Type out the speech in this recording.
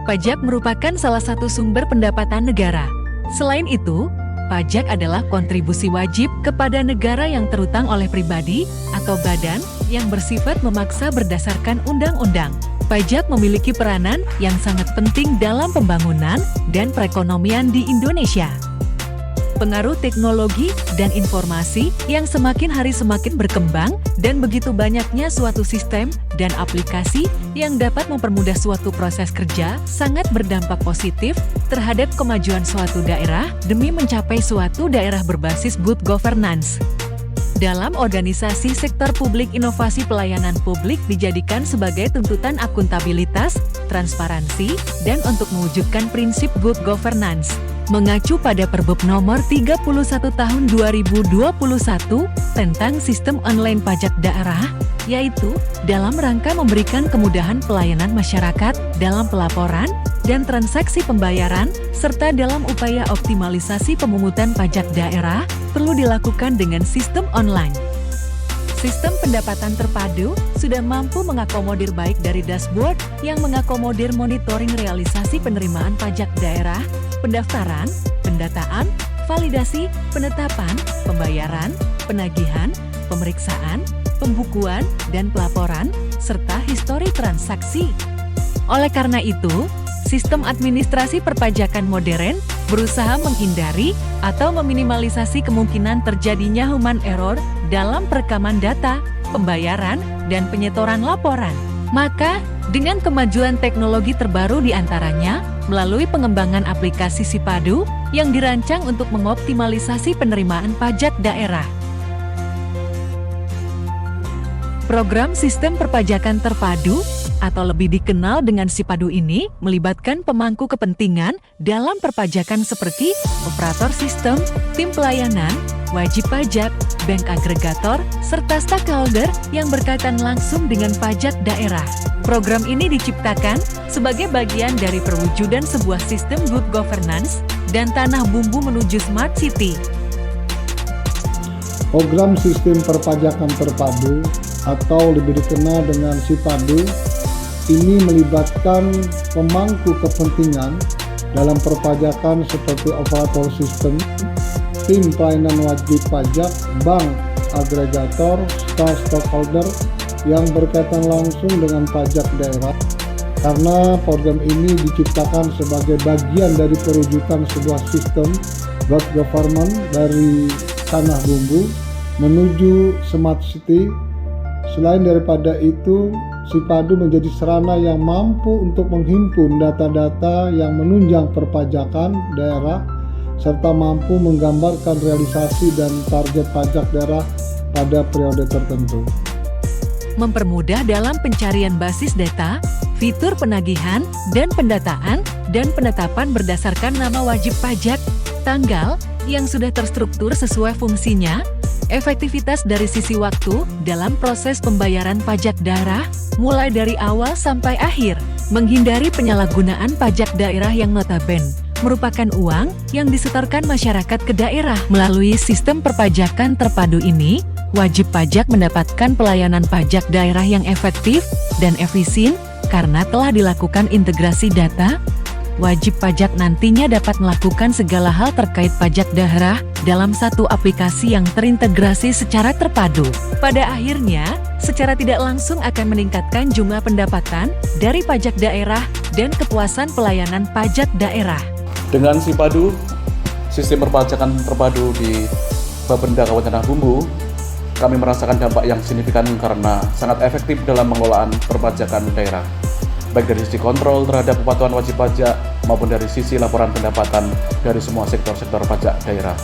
Pajak merupakan salah satu sumber pendapatan negara. Selain itu, pajak adalah kontribusi wajib kepada negara yang terutang oleh pribadi atau badan yang bersifat memaksa berdasarkan undang-undang. Pajak memiliki peranan yang sangat penting dalam pembangunan dan perekonomian di Indonesia. Pengaruh teknologi dan informasi yang semakin hari semakin berkembang dan begitu banyaknya suatu sistem dan aplikasi yang dapat mempermudah suatu proses kerja sangat berdampak positif terhadap kemajuan suatu daerah demi mencapai suatu daerah berbasis good governance. Dalam organisasi sektor publik, inovasi pelayanan publik dijadikan sebagai tuntutan akuntabilitas, transparansi, dan untuk mewujudkan prinsip good governance. Mengacu pada Perbup nomor 31 tahun 2021 tentang sistem online pajak daerah, yaitu dalam rangka memberikan kemudahan pelayanan masyarakat dalam pelaporan dan transaksi pembayaran, serta dalam upaya optimalisasi pemungutan pajak daerah, perlu dilakukan dengan sistem online. Sistem pendapatan terpadu sudah mampu mengakomodir baik dari dashboard yang mengakomodir monitoring realisasi penerimaan pajak daerah, pendaftaran, pendataan, validasi, penetapan, pembayaran, penagihan, pemeriksaan, pembukuan, dan pelaporan, serta histori transaksi. Oleh karena itu, sistem administrasi perpajakan modern berusaha menghindari atau meminimalisasi kemungkinan terjadinya human error dalam perekaman data, pembayaran, dan penyetoran laporan. Maka, dengan kemajuan teknologi terbaru diantaranya, melalui pengembangan aplikasi Sipadu yang dirancang untuk mengoptimalisasi penerimaan pajak daerah. Program Sistem Perpajakan Terpadu atau lebih dikenal dengan Sipadu ini melibatkan pemangku kepentingan dalam perpajakan seperti operator sistem, tim pelayanan, wajib pajak, bank agregator, serta stakeholder yang berkaitan langsung dengan pajak daerah. Program ini diciptakan sebagai bagian dari perwujudan sebuah sistem good governance dan tanah bumbu menuju smart city. Program Sistem Perpajakan Terpadu atau lebih dikenal dengan Sipadu ini melibatkan pemangku kepentingan dalam perpajakan seperti operator sistem, tim pelayanan wajib pajak, bank agregator, stakeholder yang berkaitan langsung dengan pajak daerah. Karena program ini diciptakan sebagai bagian dari perwujudan sebuah sistem good government dari tanah bumbu menuju smart city. Selain daripada itu, Sipadu menjadi sarana yang mampu untuk menghimpun data-data yang menunjang perpajakan daerah serta mampu menggambarkan realisasi dan target pajak daerah pada periode tertentu. Mempermudah dalam pencarian basis data, fitur penagihan dan pendataan dan penetapan berdasarkan nama wajib pajak, tanggal yang sudah terstruktur sesuai fungsinya, efektivitas dari sisi waktu dalam proses pembayaran pajak daerah, mulai dari awal sampai akhir, menghindari penyalahgunaan pajak daerah yang notabene merupakan uang yang disetorkan masyarakat ke daerah. Melalui sistem perpajakan terpadu ini, wajib pajak mendapatkan pelayanan pajak daerah yang efektif dan efisien karena telah dilakukan integrasi data. Wajib pajak nantinya dapat melakukan segala hal terkait pajak daerah dalam satu aplikasi yang terintegrasi secara terpadu. Pada akhirnya, secara tidak langsung akan meningkatkan jumlah pendapatan dari pajak daerah dan kepuasan pelayanan pajak daerah. Dengan Sipadu, sistem perpajakan terpadu di Bapenda Kabupaten Tanah Bumbu, kami merasakan dampak yang signifikan karena sangat efektif dalam pengelolaan perpajakan daerah, baik dari sisi kontrol terhadap kepatuhan wajib pajak maupun dari sisi laporan pendapatan dari semua sektor-sektor pajak daerah.